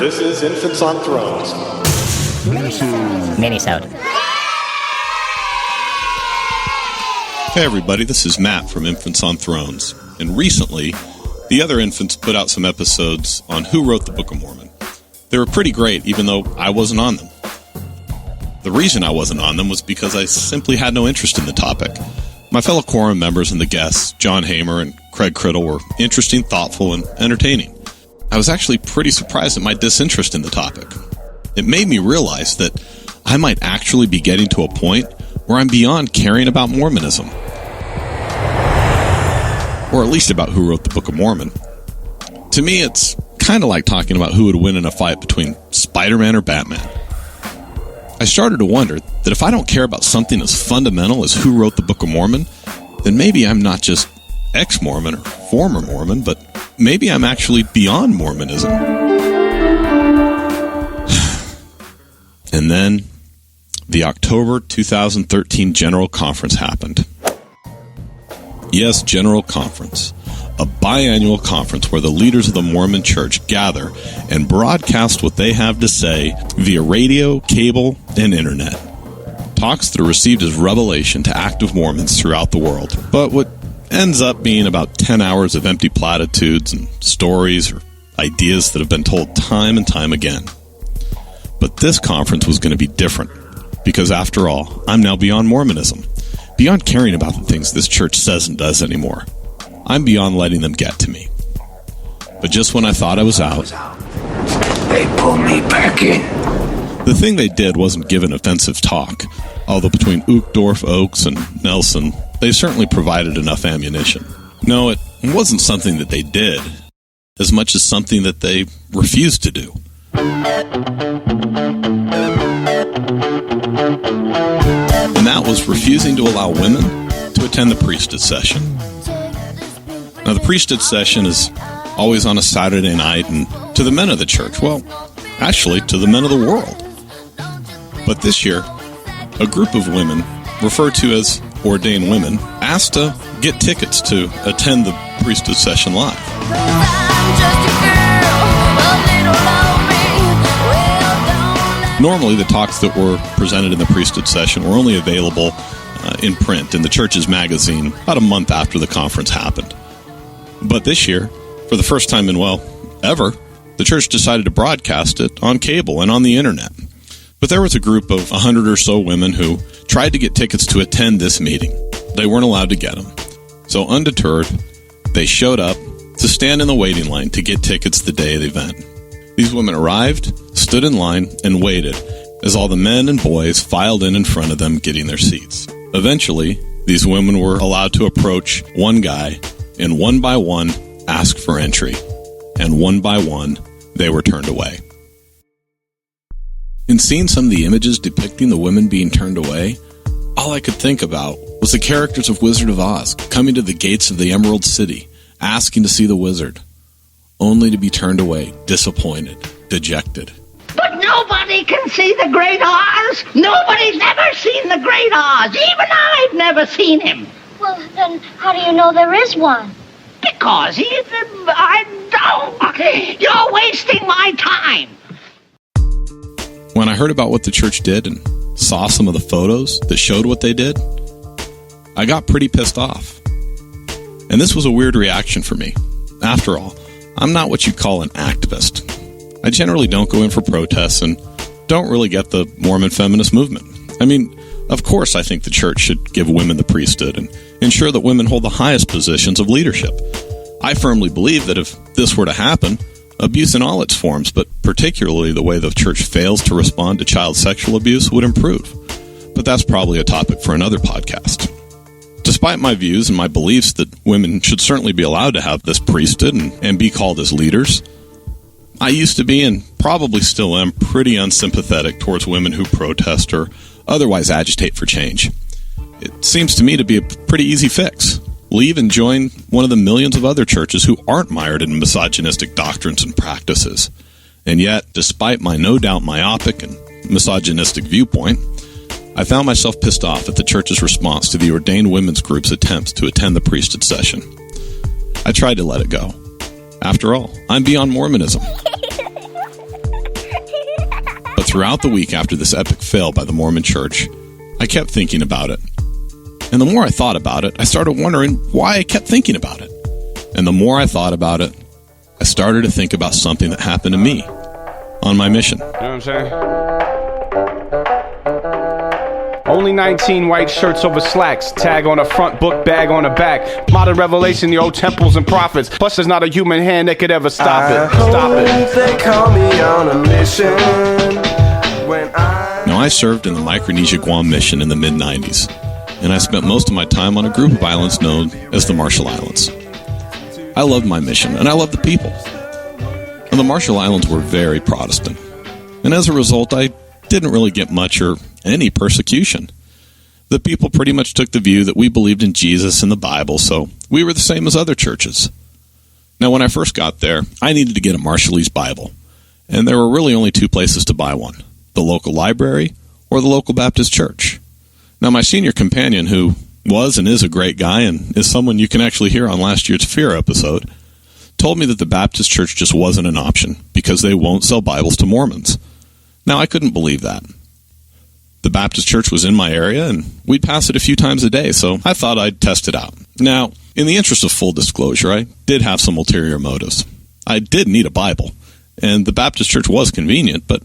This is Infants on Thrones. Minisode. Hey everybody, this is Matt from Infants on Thrones. And recently, the other infants put out some episodes on who wrote the Book of Mormon. They were pretty great, even though I wasn't on them. The reason I wasn't on them was because I simply had no interest in the topic. My fellow quorum members and the guests, John Hamer and Craig Criddle, were interesting, thoughtful, and entertaining. I was actually pretty surprised at my disinterest in the topic. It made me realize that I might actually be getting to a point where I'm beyond caring about Mormonism. Or at least about who wrote the Book of Mormon. To me, it's kind of like talking about who would win in a fight between Spider-Man or Batman. I started to wonder that if I don't care about something as fundamental as who wrote the Book of Mormon, then maybe I'm not just ex-Mormon or former Mormon, but maybe I'm actually beyond Mormonism. And then, the October 2013 General Conference happened. Yes, General Conference. A biannual conference where the leaders of the Mormon Church gather and broadcast what they have to say via radio, cable, and internet. Talks that are received as revelation to active Mormons throughout the world, but what ends up being about 10 hours of empty platitudes and stories or ideas that have been told time and time again. But this conference was going to be different, because after all, I'm now beyond Mormonism, beyond caring about the things this church says and does anymore. I'm beyond letting them get to me. But just when I thought I was out, they pulled me back in. The thing they did wasn't give an offensive talk, although between Uchtdorf, Oakes, and Nelson, they certainly provided enough ammunition. No, it wasn't something that they did, as much as something that they refused to do. And that was refusing to allow women to attend the priesthood session. Now, the priesthood session is always on a Saturday night, and to the men of the church, well, actually, to the men of the world. But this year, a group of women, referred to as Ordain Women, asked to get tickets to attend the priesthood session live. Normally, the talks that were presented in the priesthood session were only available in print in the church's magazine about a month after the conference happened. But this year, for the first time in, ever, the church decided to broadcast it on cable and on the internet. But there was a group of 100 or so women who tried to get tickets to attend this meeting. They weren't allowed to get them. So undeterred, they showed up to stand in the waiting line to get tickets the day of the event. These women arrived, stood in line, and waited as all the men and boys filed in front of them getting their seats. Eventually, these women were allowed to approach one guy and one by one ask for entry. And one by one, they were turned away. In seeing some of the images depicting the women being turned away, all I could think about was the characters of Wizard of Oz coming to the gates of the Emerald City, asking to see the wizard, only to be turned away, disappointed, dejected. But nobody can see the Great Oz. Nobody's ever seen the Great Oz. Even I've never seen him. Well, then how do you know there is one? Because I don't. You're wasting my time. When I heard about what the church did and saw some of the photos that showed what they did, I got pretty pissed off. And this was a weird reaction for me. After all, I'm not what you'd call an activist. I generally don't go in for protests and don't really get the Mormon feminist movement. I mean, of course I think the church should give women the priesthood and ensure that women hold the highest positions of leadership. I firmly believe that if this were to happen, abuse in all its forms, but particularly the way the church fails to respond to child sexual abuse, would improve. But that's probably a topic for another podcast. Despite my views and my beliefs that women should certainly be allowed to have this priesthood and be called as leaders, I used to be, and probably still am, pretty unsympathetic towards women who protest or otherwise agitate for change. It seems to me to be a pretty easy fix. Leave and join one of the millions of other churches who aren't mired in misogynistic doctrines and practices. And yet, despite my no doubt myopic and misogynistic viewpoint, I found myself pissed off at the church's response to the Ordained Women's group's attempts to attend the priesthood session. I tried to let it go. After all, I'm beyond Mormonism. throughout the week after this epic fail by the Mormon Church, I kept thinking about it. And the more I thought about it, I started wondering why I kept thinking about it. And the more I thought about it, I started to think about something that happened to me on my mission. You know what I'm saying? Only 19 white shirts over slacks. Tag on the front, book bag on the back. Modern revelation, the old temples and prophets. Plus there's not a human hand that could ever stop it. Stop it. They call me on a mission. Now, I served in the Micronesia Guam mission in the mid-90s, and I spent most of my time on a group of islands known as the Marshall Islands. I loved my mission, and I loved the people. And the Marshall Islands were very Protestant, and as a result, I didn't really get much or any persecution. The people pretty much took the view that we believed in Jesus and the Bible, so we were the same as other churches. Now, when I first got there, I needed to get a Marshallese Bible, and there were really only two places to buy one: the local library or the local Baptist church. Now, my senior companion, who was and is a great guy and is someone you can actually hear on last year's Fear episode, told me that the Baptist church just wasn't an option because they won't sell Bibles to Mormons. Now, I couldn't believe that. The Baptist church was in my area, and we'd pass it a few times a day, so I thought I'd test it out. Now, in the interest of full disclosure, I did have some ulterior motives. I did need a Bible, and the Baptist church was convenient, but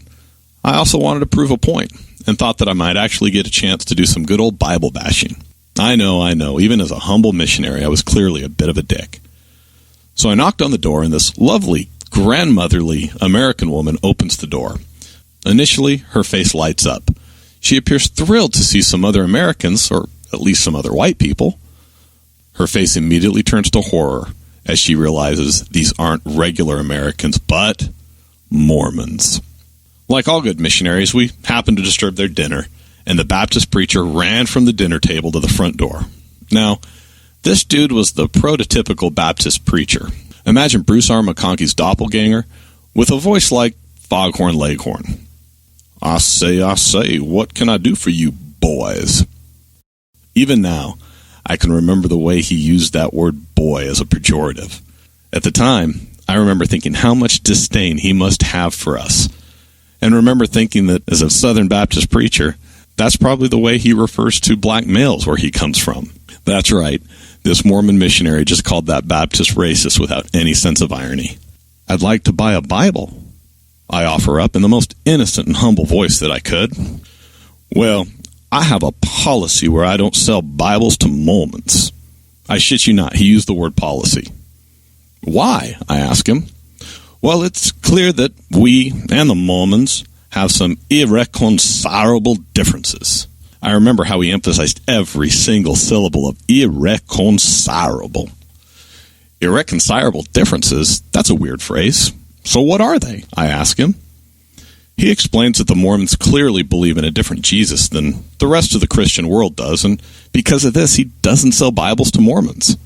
I also wanted to prove a point, and thought that I might actually get a chance to do some good old Bible bashing. I know, even as a humble missionary, I was clearly a bit of a dick. So I knocked on the door, and this lovely, grandmotherly American woman opens the door. Initially, her face lights up. She appears thrilled to see some other Americans, or at least some other white people. Her face immediately turns to horror as she realizes these aren't regular Americans, but Mormons. Like all good missionaries, we happened to disturb their dinner, and the Baptist preacher ran from the dinner table to the front door. Now, this dude was the prototypical Baptist preacher. Imagine Bruce R. McConkie's doppelganger with a voice like Foghorn Leghorn. I say, what can I do for you boys? Even now, I can remember the way he used that word boy as a pejorative. At the time, I remember thinking how much disdain he must have for us. And remember thinking that as a Southern Baptist preacher, that's probably the way he refers to black males where he comes from. That's right, this Mormon missionary just called that Baptist racist without any sense of irony. I'd like to buy a Bible, I offer up in the most innocent and humble voice that I could. Well, I have a policy where I don't sell Bibles to Mormons. I shit you not, he used the word policy. Why? I ask him. Well, it's clear that we and the Mormons have some irreconcilable differences. I remember how he emphasized every single syllable of irreconcilable. Irreconcilable differences? That's a weird phrase. So what are they? I ask him. He explains that the Mormons clearly believe in a different Jesus than the rest of the Christian world does, and because of this, he doesn't sell Bibles to Mormons.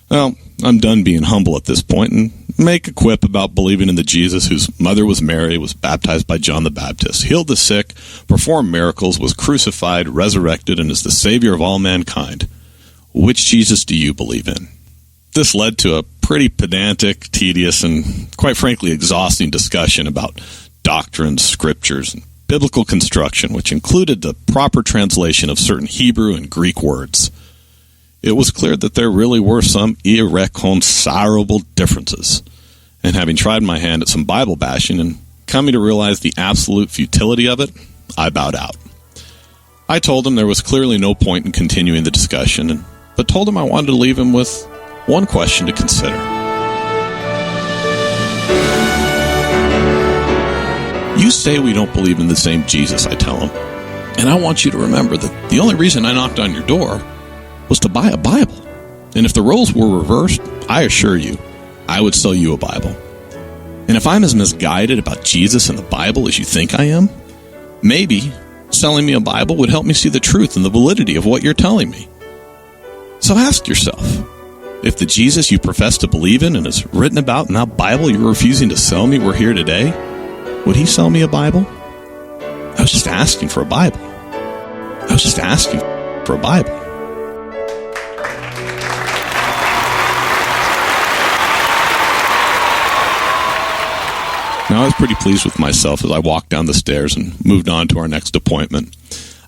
Well, I'm done being humble at this point and make a quip about believing in the Jesus whose mother was Mary, was baptized by John the Baptist, healed the sick, performed miracles, was crucified, resurrected, and is the Savior of all mankind. Which Jesus do you believe in? This led to a pretty pedantic, tedious, and quite frankly exhausting discussion about doctrines, scriptures, and biblical construction, which included the proper translation of certain Hebrew and Greek words. It was clear that there really were some irreconcilable differences. And having tried my hand at some Bible bashing and coming to realize the absolute futility of it, I bowed out. I told him there was clearly no point in continuing the discussion, but told him I wanted to leave him with one question to consider. You say we don't believe in the same Jesus, I tell him. And I want you to remember that the only reason I knocked on your door was to buy a Bible. And if the roles were reversed, I assure you, I would sell you a Bible. And if I'm as misguided about Jesus and the Bible as you think I am, maybe selling me a Bible would help me see the truth and the validity of what you're telling me. So ask yourself, if the Jesus you profess to believe in and is written about in that Bible you're refusing to sell me were here today, would he sell me a Bible? I was just asking for a Bible. I was just asking for a Bible. Now, I was pretty pleased with myself as I walked down the stairs and moved on to our next appointment.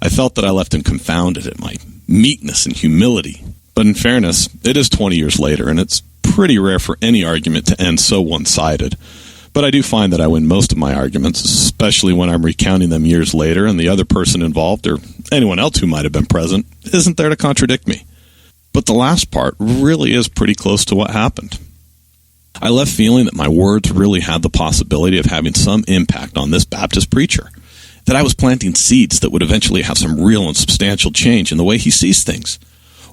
I felt that I left him confounded at my meekness and humility. But in fairness, it is 20 years later, and it's pretty rare for any argument to end so one-sided. But I do find that I win most of my arguments, especially when I'm recounting them years later and the other person involved, or anyone else who might have been present, isn't there to contradict me. But the last part really is pretty close to what happened. I left feeling that my words really had the possibility of having some impact on this Baptist preacher, that I was planting seeds that would eventually have some real and substantial change in the way he sees things,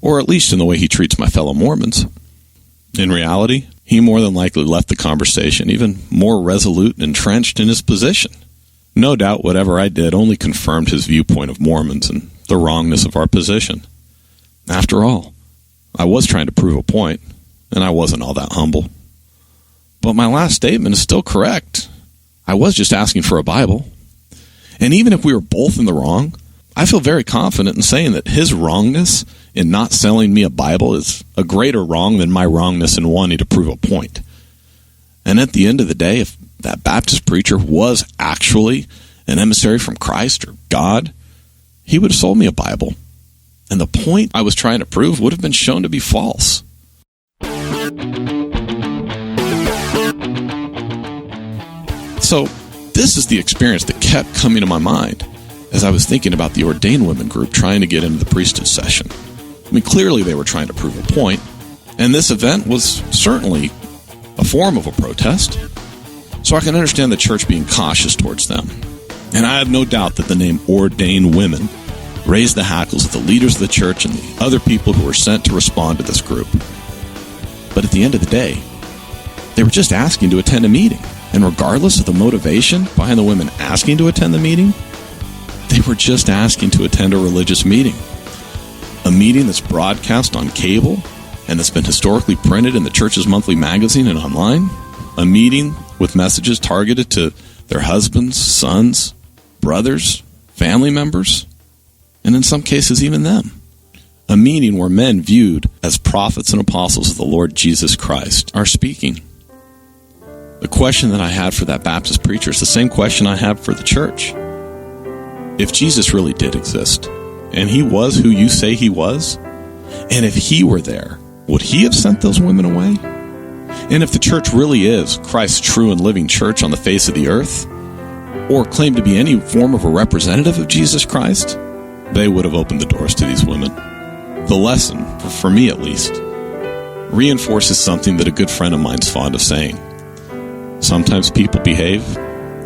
or at least in the way he treats my fellow Mormons. In reality, he more than likely left the conversation even more resolute and entrenched in his position. No doubt whatever I did only confirmed his viewpoint of Mormons and the wrongness of our position. After all, I was trying to prove a point, and I wasn't all that humble. But my last statement is still correct. I was just asking for a Bible. And even if we were both in the wrong, I feel very confident in saying that his wrongness in not selling me a Bible is a greater wrong than my wrongness in wanting to prove a point. And at the end of the day, if that Baptist preacher was actually an emissary from Christ or God, he would have sold me a Bible. And the point I was trying to prove would have been shown to be false. So, this is the experience that kept coming to my mind as I was thinking about the Ordain Women group trying to get into the priesthood session. I mean, clearly they were trying to prove a point, and this event was certainly a form of a protest. So I can understand the church being cautious towards them. And I have no doubt that the name Ordain Women raised the hackles of the leaders of the church and the other people who were sent to respond to this group. But at the end of the day, they were just asking to attend a meeting. And regardless of the motivation behind the women asking to attend the meeting, they were just asking to attend a religious meeting. A meeting that's broadcast on cable and that's been historically printed in the church's monthly magazine and online. A meeting with messages targeted to their husbands, sons, brothers, family members, and in some cases even them. A meeting where men viewed as prophets and apostles of the Lord Jesus Christ are speaking. The question that I had for that Baptist preacher is the same question I have for the church. If Jesus really did exist, and he was who you say he was, and if he were there, would he have sent those women away? And if the church really is Christ's true and living church on the face of the earth, or claim to be any form of a representative of Jesus Christ, they would have opened the doors to these women. The lesson, for me at least, reinforces something that a good friend of mine's fond of saying. Sometimes people behave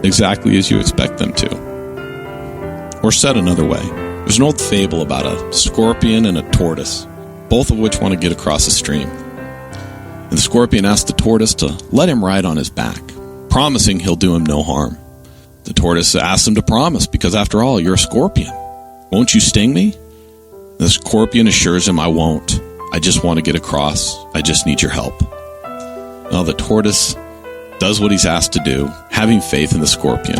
exactly as you expect them to. Or said another way, there's an old fable about a scorpion and a tortoise, both of which want to get across a stream. And the scorpion asks the tortoise to let him ride on his back, promising he'll do him no harm. The tortoise asks him to promise, because after all, you're a scorpion. Won't you sting me? The scorpion assures him, I won't. I just want to get across. I just need your help. Well, the tortoise does what he's asked to do, having faith in the scorpion.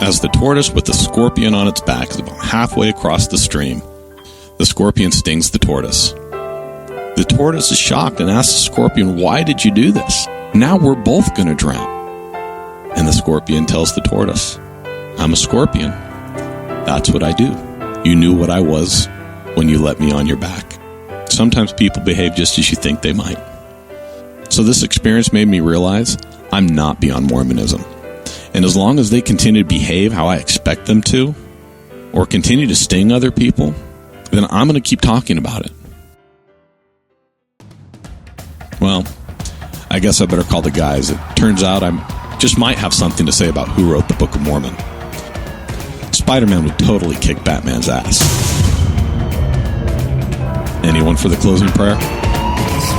As the tortoise with the scorpion on its back is about halfway across the stream, the scorpion stings the tortoise. The tortoise is shocked and asks the scorpion, why did you do this? Now we're both going to drown. And the scorpion tells the tortoise, I'm a scorpion. That's what I do. You knew what I was when you let me on your back. Sometimes people behave just as you think they might. So this experience made me realize I'm not beyond Mormonism. And as long as they continue to behave how I expect them to, or continue to sting other people, then I'm going to keep talking about it. Well, I guess I better call the guys. It turns out I just might have something to say about who wrote the Book of Mormon. Spider-Man would totally kick Batman's ass. Anyone for the closing prayer?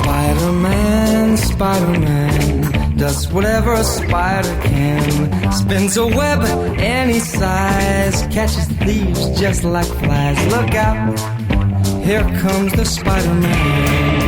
Spider-Man, Spider-Man does whatever a spider can. Spins a web any size, catches thieves just like flies. Look out, here comes the Spider-Man.